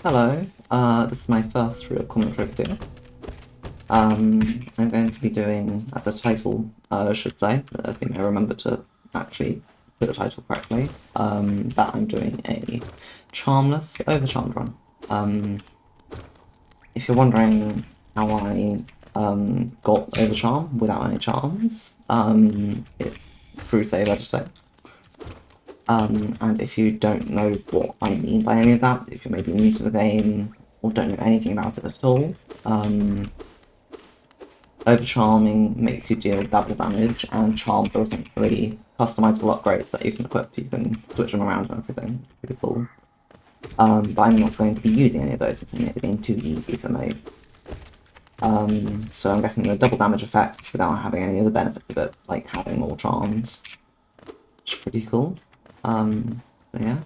Hello, this is my first real commentary video. I'm going to be doing, as the title should say, I think I remember to actually put the title correctly, that I'm doing a charmless overcharmed run. If you're wondering how I got overcharm without any charms, it's through save editor. And if you don't know what I mean by any of that, if you're maybe new to the game or don't know anything about it at all, overcharming makes you deal double damage, and charms are essentially customizable upgrades that you can equip. You can switch them around and everything. It's pretty cool. But I'm not going to be using any of those. It's making the game too easy for me. So I'm getting the double damage effect without having any of the benefits of it, like having more charms. Which is pretty cool. So yeah.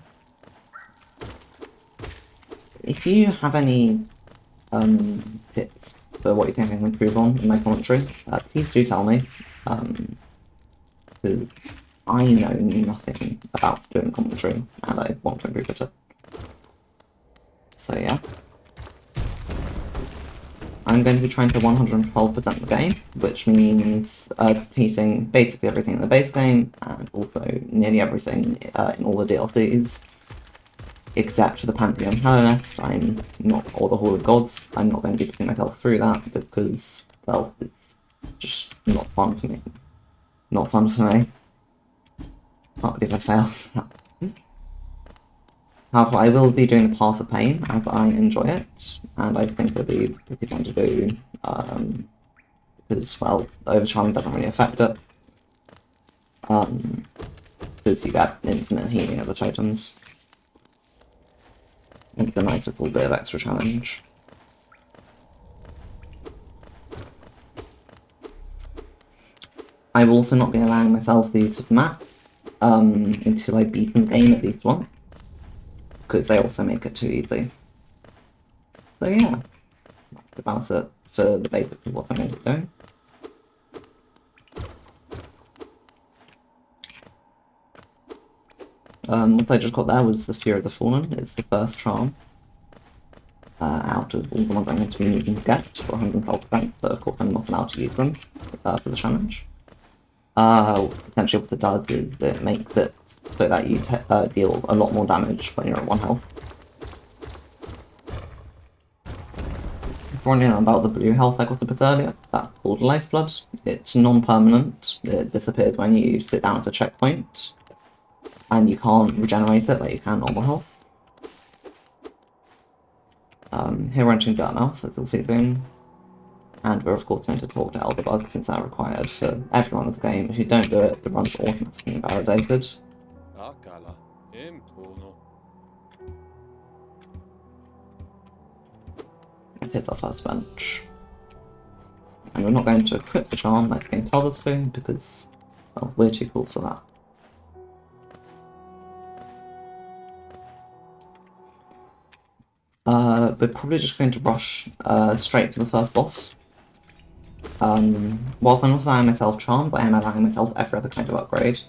If you have any tips for what you think I can improve on in my commentary, please do tell me, because I know nothing about doing commentary, and I want to improve it. So yeah. I'm going to be trying to 112% the game, which means completing basically everything in the base game, and also nearly everything in all the DLCs, except for the Pantheon Hellenist. I'm not, or the Hall of Gods. I'm not going to be putting myself through that because, well, it's just not fun for me. Not fun for me. Can't believe I failed. However, I will be doing the Path of Pain as I enjoy it, and I think it'll be pretty fun to do, because, well, overcharming doesn't really affect it, because you get infinite healing of the totems. It's a nice little bit of extra challenge. I will also not be allowing myself the use of map, until I beat the game at least once, because they also make it too easy. So yeah, that's about it for the basics of what I'm going to be doing. What I just got there was the Fear of the Fallen. It's the first charm out of all the ones I'm going to be needing to get for 112%, but of course I'm not allowed to use them for the challenge. Essentially what it does is it makes it so that you deal a lot more damage when you're at 1 health. If you're wondering about the blue health I got a bit earlier, that's called Lifeblood. It's non-permanent, it disappears when you sit down at a checkpoint, and you can't regenerate it like you can normal health. Here we're entering Dirt Mouse, as you'll see soon. And we're of course going to talk to Elderbug, since that's required for everyone of the game. If you don't do it, the run's automatically invalidated. And here's our first bench. And we're not going to equip the charm like the game told us to, because, well, we're too cool for that. We're probably just going to rush straight to the first boss. Whilst I'm not allowing myself charms, I am allowing myself every other kind of upgrade.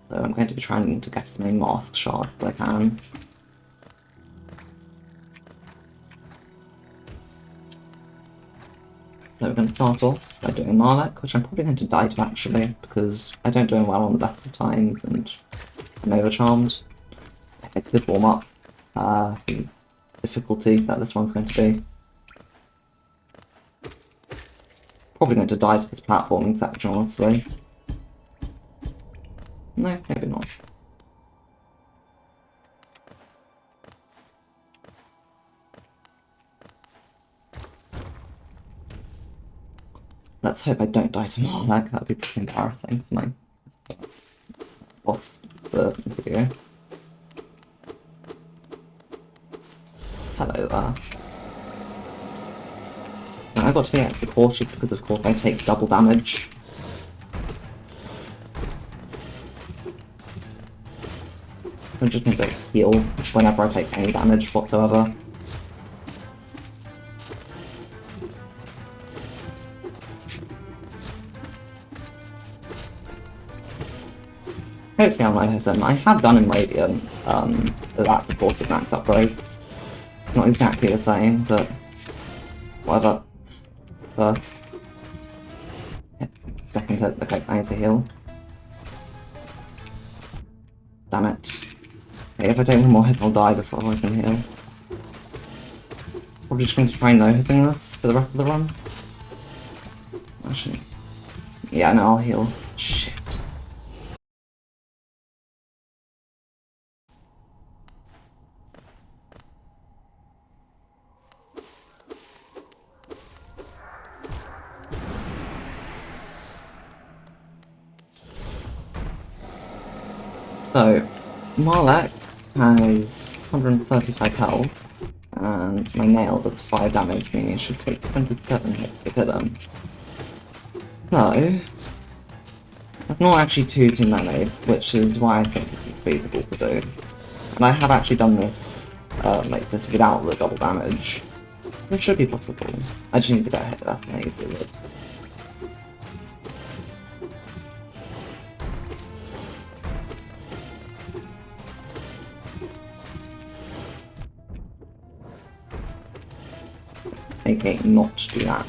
So I'm going to be trying to get as many mask shards as I can. So we're going to start off by doing Marlek, which I'm probably going to die to actually, because I don't do him well on the best of times, and I'm overcharmed. It's a good warm up. The difficulty that this one's going to be. Probably going to die to this platforming section, honestly. No, maybe not. Let's hope I don't die to Marlek, that would be pretty embarrassing for my boss for the video. Hello there. Now I've got to be extra cautious because of course I take double damage. I'm just going to heal whenever I take any damage whatsoever. Hopefully I might hit them. I have done in Radiant, that before the max upgrades. Not exactly the same, but whatever. First. Hit. Second hit. Okay, I need to heal. Damn it. Okay, if I take one more hit, I'll die before I can heal. Probably just going to try no-hitting this for the rest of the run. Actually. Yeah, no, I'll heal. Shit. So, Marlek has 135 health, and my nail does 5 damage, meaning it should take 27 hits to kill him. So, that's not actually too many, which is why I think it's feasible to do. And I have actually done this, like this without the double damage. It should be possible. I just need to get a hit, that's not easy. Okay, not do that.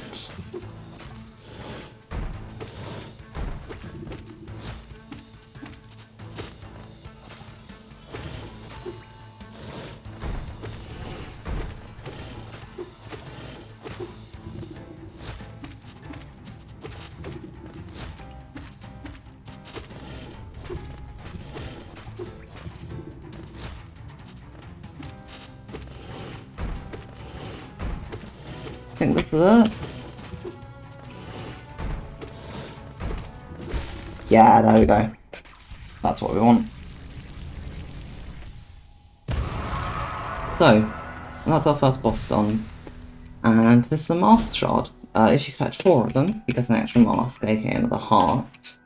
I think this is it. Yeah, there we go. That's what we want. So, that's our first boss done. And this is a mask shard. If you catch 4 of them, you get an extra mask, aka another heart.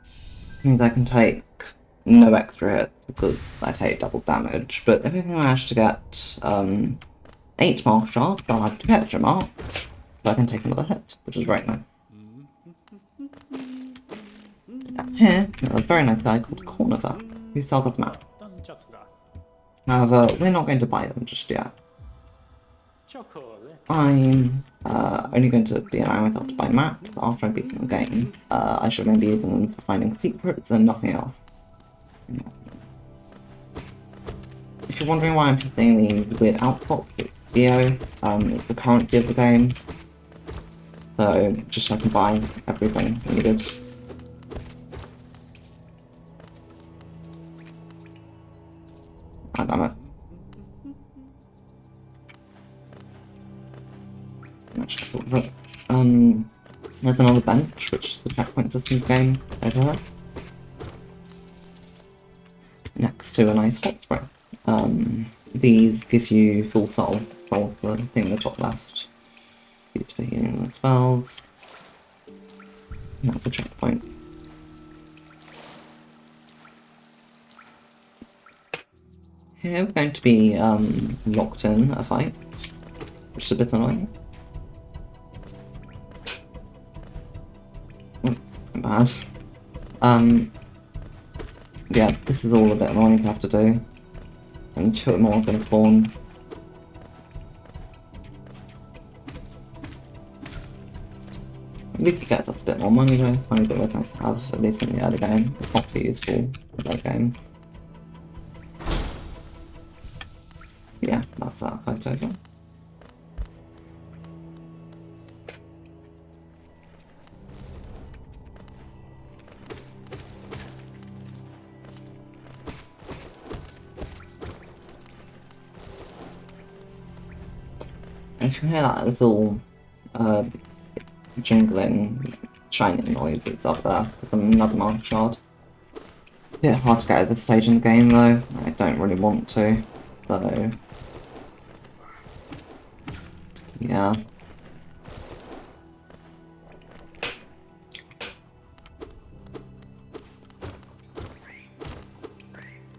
Means I can take no extra hits because I take double damage. But if I manage to get 8 mask shards, I'll have 2 extra marks. So I can take another hit, which is very nice. Here, there's a very nice guy called Cornifer, who sells us map. However, we're not going to buy them just yet. I'm only going to be allowing myself to buy maps after I beat the game. I should maybe be using them for finding secrets and nothing else. If you're wondering why I'm hitting the weird output video, it's the currency of the game. So, just so I can buy everything needed. Ah, damn it. Actually, I thought of it. There's another bench, which is the checkpoint system game over there. Next to a nice hot spring. These give you full soul for the thing in the top left. Used for healing the spells. And that's a checkpoint. Here we're going to be locked in a fight, which is a bit annoying. Bad. Yeah, this is all a bit annoying to have to do. And 2 more are going to spawn. We could get us a bit more money though. Money that we're nice to have, at least in the early game. It's not too useful for the late game. Yeah, that's that fight over. And if you hear that little jingling, shining noise, it's up there with another mark shard. A bit hard to get at this stage in the game though. I don't really want to, so yeah.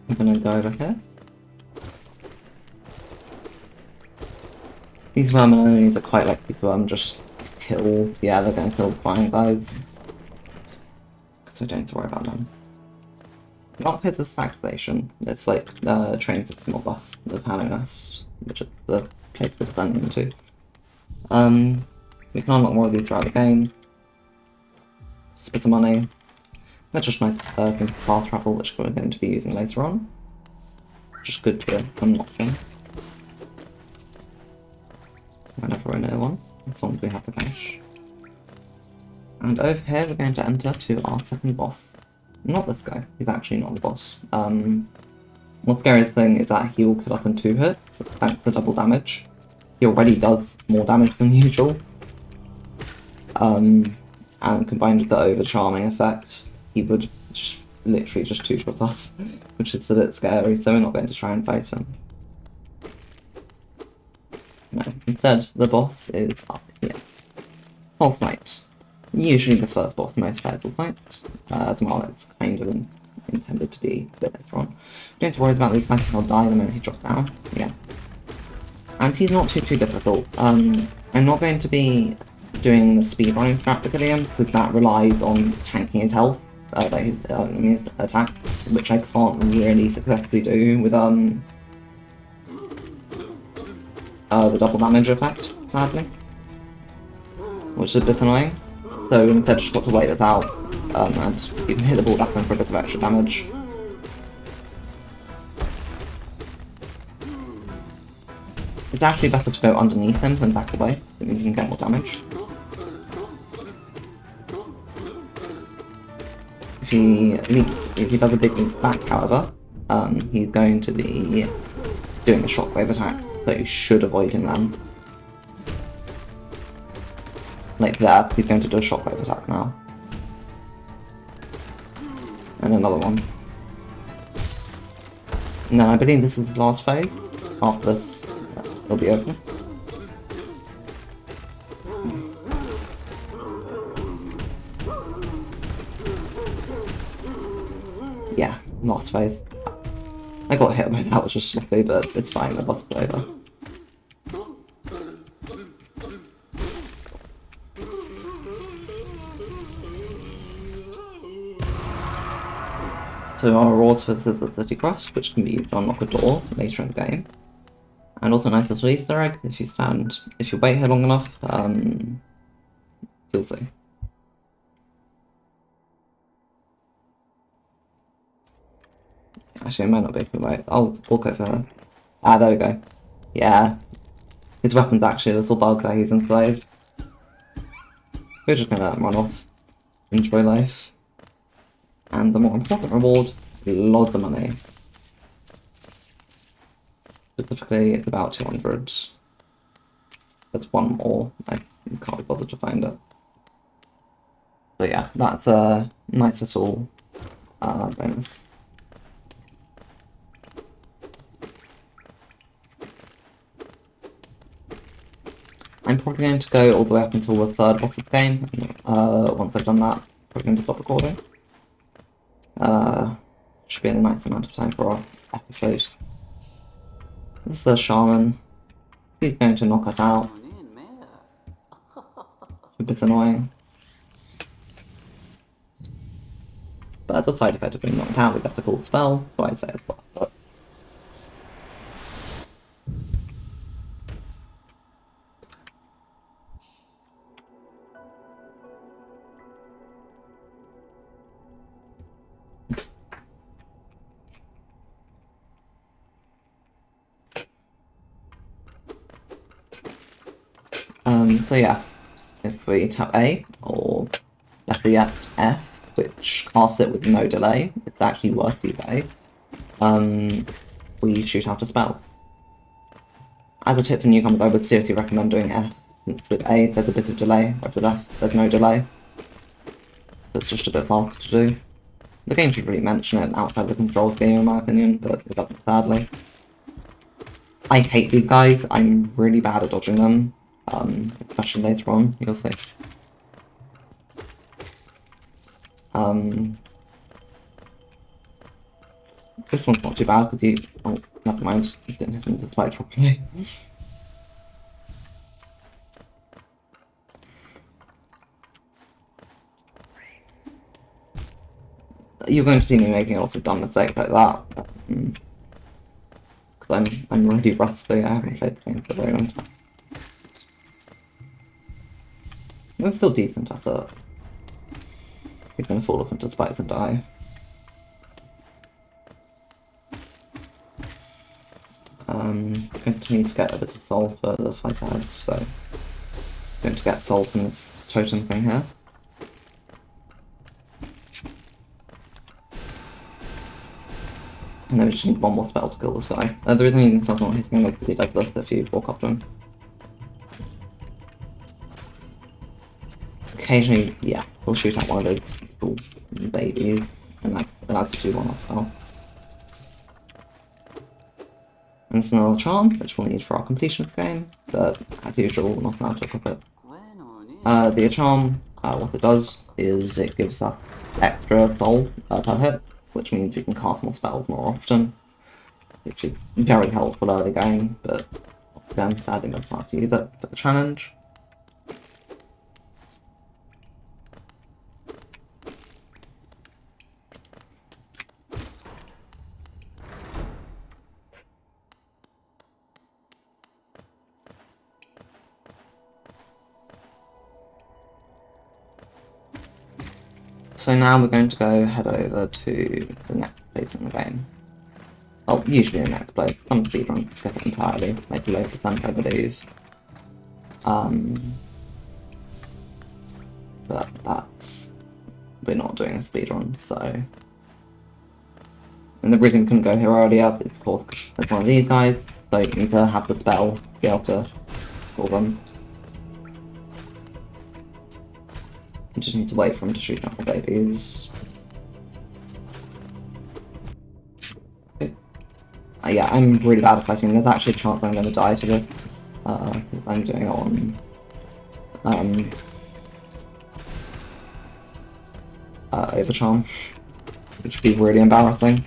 I'm gonna go over here. These worm enemies are quite likely to just kill. Yeah, they're gonna kill the flying guys. So I don't need to worry about them. Not his stack station. It's like train system or bus of Hanno Nest, which is the place we're descending into. We can unlock more of these throughout the game. Just a bit of money. That's just nice things for fast travel, which we're going to be using later on. Just good to unlock them. Whenever we're near one, as long as we have the cash. And over here we're going to enter to our second boss. Not this guy, he's actually not the boss. One scary thing is that he will kill us in 2 hits, thanks to double damage. He already does more damage than usual. And combined with the overcharming effect, he would just literally just 2-shot us, which is a bit scary, so we're not going to try and fight him. No, instead the boss is up here. False Knight. Usually the first boss most players will fight. Tomorrow it's kind of intended to be a bit later on. Don't have to worry about these fighting, he'll die the moment he drops down. Yeah. And he's not too difficult. I'm not going to be doing the speedrunning strat video because that relies on tanking his health, his attack, which I can't really successfully do with the double damage effect, sadly. Which is a bit annoying. So instead just got to wait this out, and you can hit the ball back then for a bit of extra damage. It's actually better to go underneath him than back away, it means you can get more damage. If he does a big leap back, however, he's going to be doing a shockwave attack, so you should avoid him then. Like that, he's going to do a shockwave attack now. And another one. No, I believe this is the last phase. After this, it'll be over. Yeah, last phase. I got hit by that, which was sloppy, but it's fine, the boss is over. So our rewards for the 30 crust, which can be used to unlock a door later in the game. And also a nice little Easter egg, if you wait here long enough, you'll see. Actually, it might not be if we wait. I'll walk over her. Ah, there we go. Yeah. His weapon's actually a little bug that he's enslaved. We're just gonna let him run off. Enjoy life. And the more important reward, loads of money. Specifically, it's about 200. There's one more, I can't be bothered to find it. So yeah, that's a nice little bonus. I'm probably going to go all the way up until the 3rd boss of the game. Once I've done that, I'm probably going to stop recording. Should be a nice amount of time for our episode. This is a shaman. He's going to knock us out. A bit annoying. But as a side effect of being knocked out, we get the cool spell, so I'd say it's worth it. So yeah, if we tap A, or better yet, F, which casts it with no delay, it's actually worth you A, we shoot out a spell. As a tip for newcomers, I would seriously recommend doing F. With A, there's a bit of delay, whereas with F, there's no delay. So it's just a bit faster to do. The game should really mention it outside the controls game, in my opinion, but it doesn't, sadly. I hate these guys, I'm really bad at dodging them. Especially later on, you'll see. This one's not too bad because you... Oh, never mind, you didn't hit him to fight properly. you're going to see me making lots of dumb mistakes like that. Because I'm really rusty. I haven't played the game for a very long time. I'm still decent at it. He's gonna fall off into spikes and die. Going to need to get a bit of soul for the fight ahead, so going to get soul from this totem thing here. And then we just need one more spell to kill this guy. The reason he needs something he's going to bleed like this if you walk up to him. Occasionally, yeah, we'll shoot at one of those little babies, and that allows you to do one last spell. And it's another charm, which we'll need for our completion game, but as usual, not allowed to equip it. The charm, what it does is it gives us extra soul per hit, which means we can cast more spells more often. It's very helpful early game, but again, sadly not allowed to use it for the challenge. So now we're going to go head over to the next place in the game. Well, usually the next place. Some speedruns skip it entirely, maybe low percent I believe. But we're not doing a speedrun, so... And the reason we couldn't go here earlier is of course there's one of these guys, so you need to have the spell to be able to kill them. You just need to wait for him to shoot at the babies. Yeah, I'm really bad at fighting. There's actually a chance I'm going to die to this. Because I'm doing it on... overcharm. Which would be really embarrassing.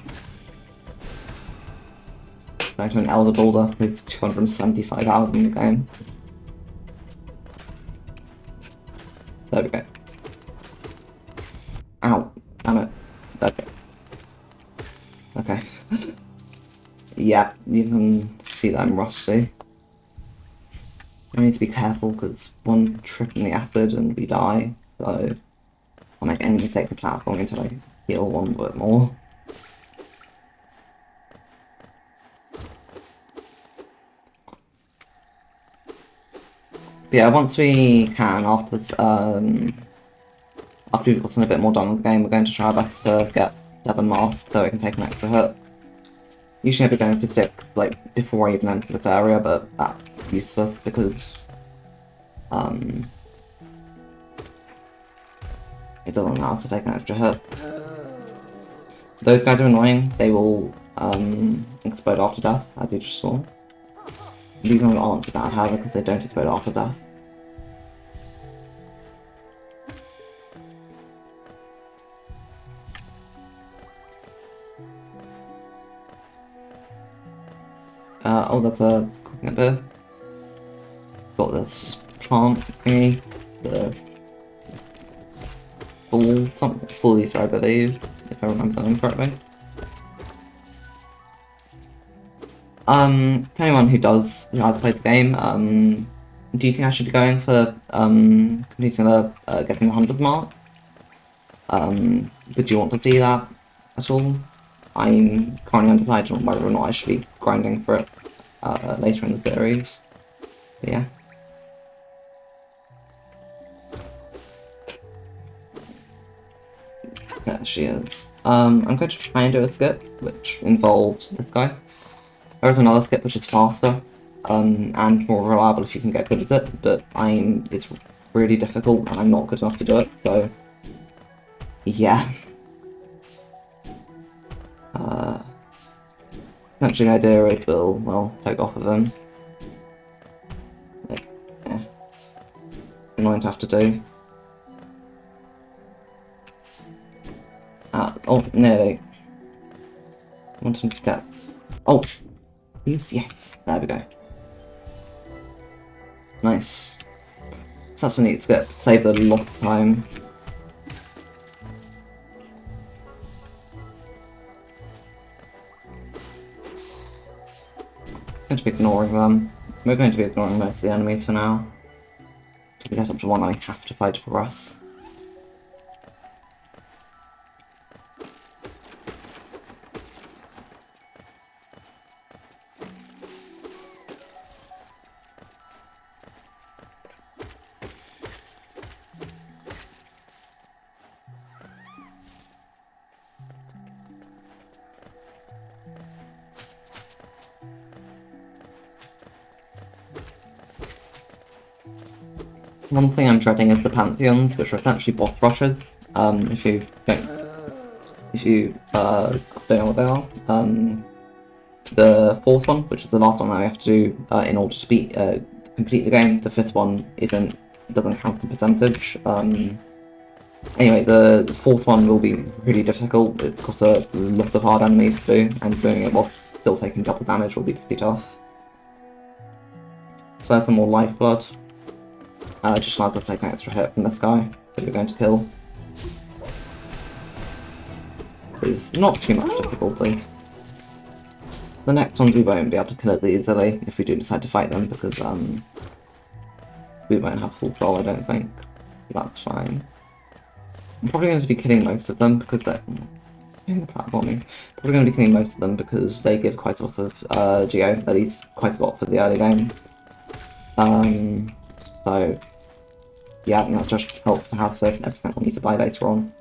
Going to an Elder Boulder with 275 hours in the game. There we go. Ow, damn it. Okay. Okay. Yeah, you can see that I'm rusty. I need to be careful because one trip in the acid and we die, so I'll make any mistake with platforming until I heal one bit more. But yeah, once we can, after this, after we've gotten a bit more done with the game, we're going to try our best to get 7 masks so we can take an extra hit. Usually I'd be going for 6, like, before I even enter this area, but that's useless because, it doesn't allow us to take an extra hit. Those guys are annoying, they will, explode after death, as you just saw. These ones aren't too bad, however, because they don't explode after death. Oh, that's a cooking a bit. Got this plant thingy, the full ether, I believe, if I remember them correctly. To anyone who has played the game, do you think I should be going for completing the getting the 100 mark? Did you want to see that at all? I'm currently undecided on whether or not I should be grinding for it later in the series. But yeah. There she is. I'm going to try and do a skip, which involves this guy. There is another skip which is faster and more reliable if you can get good at it, but it's really difficult and I'm not good enough to do it, so yeah. Actually, the idea is we'll take off of him. Yeah. Annoying to have to do. Oh, nearly. I want him to get... Oh! Please, yes! There we go. Nice. So that's a neat skip. Saves a lot of time. going to be ignoring them. We're going to be ignoring most of the enemies for now. Till we get up to one that we have to fight to progress. One thing I'm dreading is the Pantheons, which are essentially boss rushes. If you don't know what they are. The fourth one, which is the last one that we have to do in order to complete the game. The fifth one doesn't count the percentage. Anyway, the fourth one will be really difficult. It's got a lot of hard enemies to do, and doing it while still taking double damage will be pretty tough. So there's some more lifeblood. Just allows us to take an extra hit from this guy that we're going to kill. With not too much difficulty. The next ones we won't be able to kill as easily if we do decide to fight them, because we won't have full soul, I don't think. That's fine. I'm probably going to be killing most of them because they're in the platforming. Probably going to be killing most of them because they give quite a lot of geo, at least quite a lot for the early game. So yeah, that just helps to have so everything we'll need to buy later on.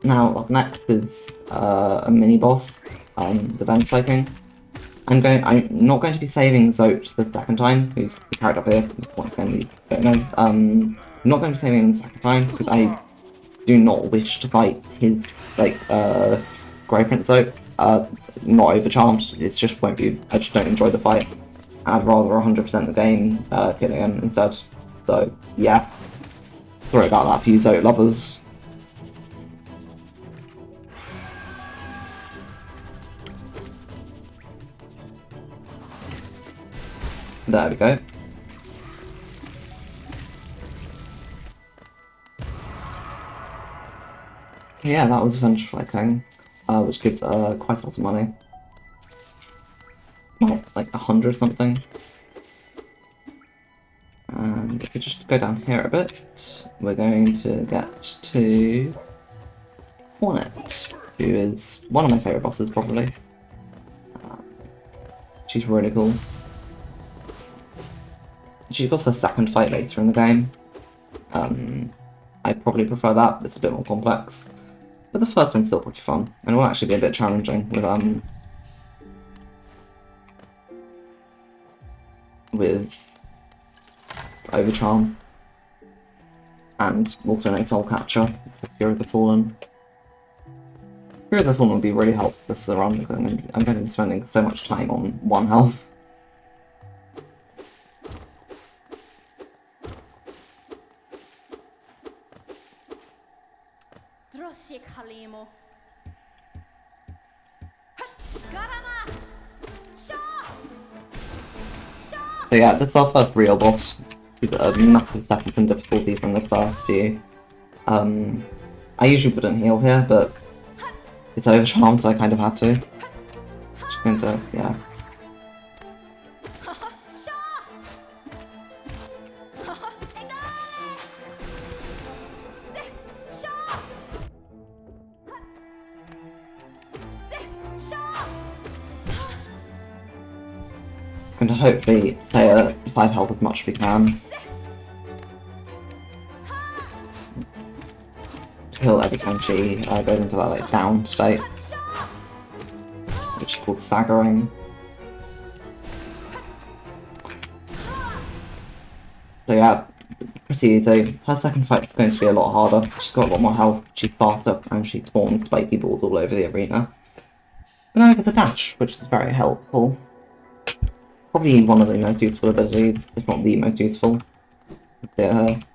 Now up next is a mini boss, the bench flaking. I'm not going to be saving Zote the second time, who's the character up here, once again we don't know. I'm not going to be saving him the second time because I do not wish to fight his Grey Prince Zote. Not overcharmed, it just won't be, I just don't enjoy the fight. I'd rather 100% the game killing him instead. So yeah, sorry about that for you Zote lovers. There we go. So yeah, that was bench flaking, which gives quite a lot of money. Not like 100 something. And if we just go down here a bit, we're going to get to Hornet, who is one of my favourite bosses probably. She's really cool. She's got her second fight later in the game. I probably prefer that, it's a bit more complex. But the first one's still pretty fun, and it will actually be a bit challenging with Overcharm, and also an Soul Catcher for Fury of the Fallen. Fury of the Fallen will be really helpful this run because I'm going to be spending so much time on 1 health. So yeah, this is our first real boss. We've got a massive step up in difficulty from the first few. I usually wouldn't heal here, but it's overcharmed, so I kind of had to. Just going to, yeah. Going to hopefully stay at 5 health as much as we can. Heal every time she goes into that like down state, which is called staggering. So yeah, pretty easy. Her second fight is going to be a lot harder. She's got a lot more health, she's faster, and she spawns spiky balls all over the arena. But now we get the dash, which is very helpful. Probably one of the most useful abilities, if not the most useful. And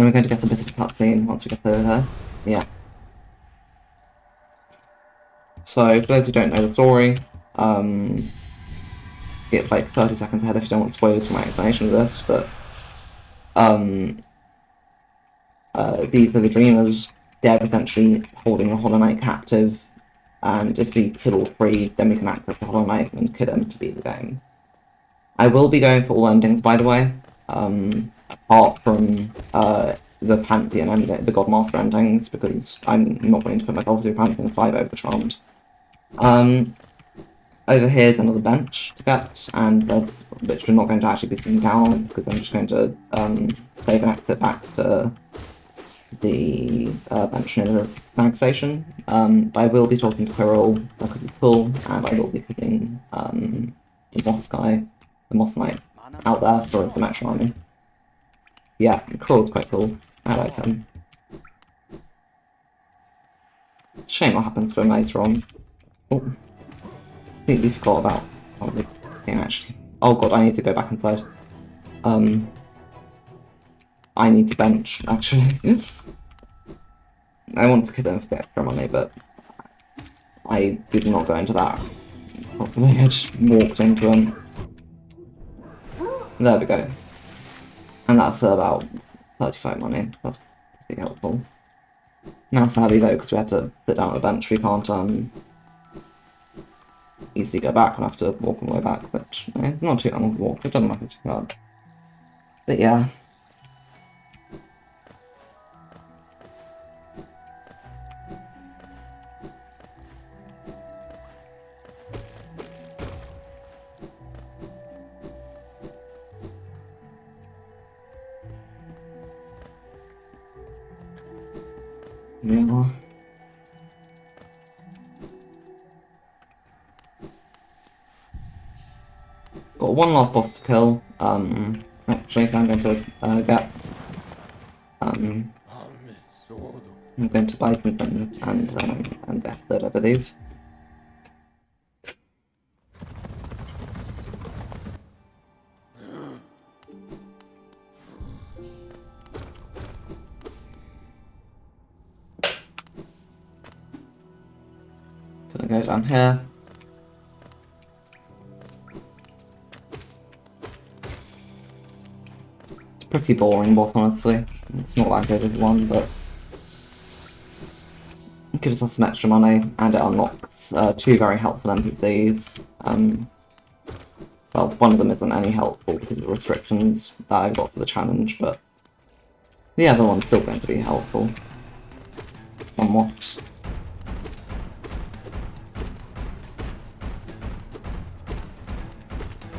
we're going to get a bit of a cutscene once we get over her. Yeah. So, for those who don't know the story, get like 30 seconds ahead if you don't want spoilers for my explanation of this, but these are the dreamers they're essentially holding the Hollow Knight captive, and if we kill all three, then we can access the Hollow Knight and kill him to beat the game. I will be going for all endings, by the way, apart from the Pantheon ending, the Godmaster endings, because I'm not going to put myself through Pantheon 5 overcharmed. Over here is another bench to get, and which we're not going to actually be sitting down on, because I'm just going to save and exit back to the bench near the mag station. But I will be talking to Quirrell, because he's cool, and I will be putting the Moss guy, the Moss Knight, out there for the Metro Army. Yeah, Quirrell's quite cool. I like him. Shame what happens to him later on. Oh. Completely forgot about the game actually. Oh god, I need to go back inside. I need to bench actually. I want to kill him for the extra money, but I did not go into that properly. I just walked into him. There we go. And that's about 35 money. That's pretty helpful. Now sadly though, because we had to sit down at the bench, we can't easily go back. We'll have to walk all the way back, which it's not too long of a walk. It doesn't matter too hard. But yeah. Yeah. Got one last boss to kill. Actually, I'm going to get. I'm going to buy something and the episode, I believe. Gonna go down here. It's a pretty boring boss, honestly. It's not that good as one, but it gives us some extra money, and it unlocks two very helpful NPCs. Well, one of them isn't any helpful because of the restrictions that I got for the challenge, but the other one's still going to be helpful. Somewhat.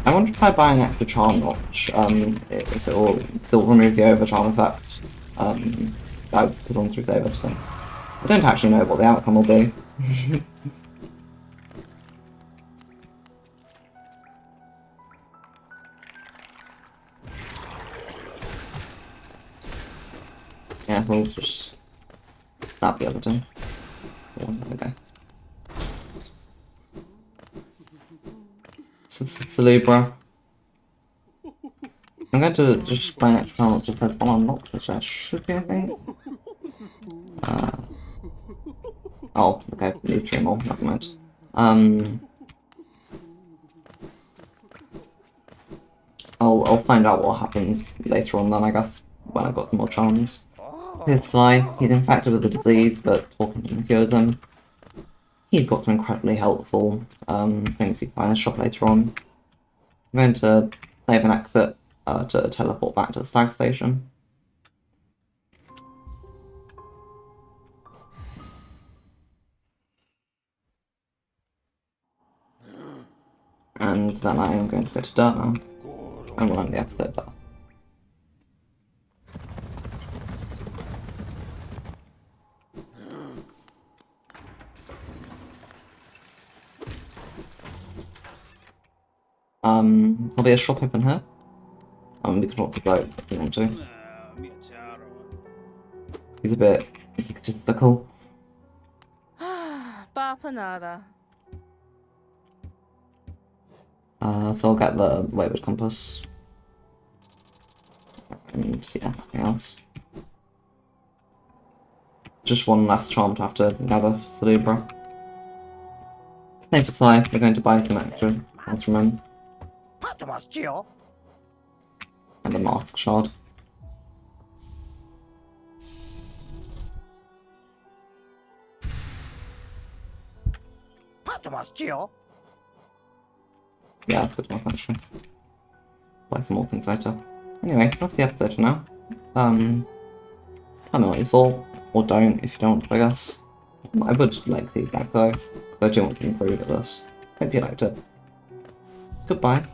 I wonder if I buy an extra charm notch, if it will still remove the overcharm effect, because on through saver, so I don't actually know what the outcome will be. Yeah, we'll just stab the other two. Yeah, okay. Celebra. I'm going to just buy an extra charm notch just press one unlocked, which that should be, I think. Oh, okay, need 3 more, never mind. I'll find out what happens later on then, I guess, when I've got some more charms. Here's Sly. He's infected with the disease, but talking to him cures him. He's got some incredibly helpful things you can find in the shop later on. I'm going to save an exit to teleport back to the stag station. And then I am going to go to Dana, and we'll end the episode there. There'll be a shop open here. We can talk to the bloke if you want to. He's a bit egotistical. Papanada. So I'll get the wayward compass. And yeah, nothing else. Just one last charm to have to gather for Celebra. Same for Sly, we're going to buy some extra ones from him. And a mask shard. Yeah, that's good enough actually. Buy some more things later. Anyway, that's the episode for now. Tell me what you thought, or don't if you don't, I guess. I would like feedback though, because I do want to improve at this. Hope you liked it. Goodbye.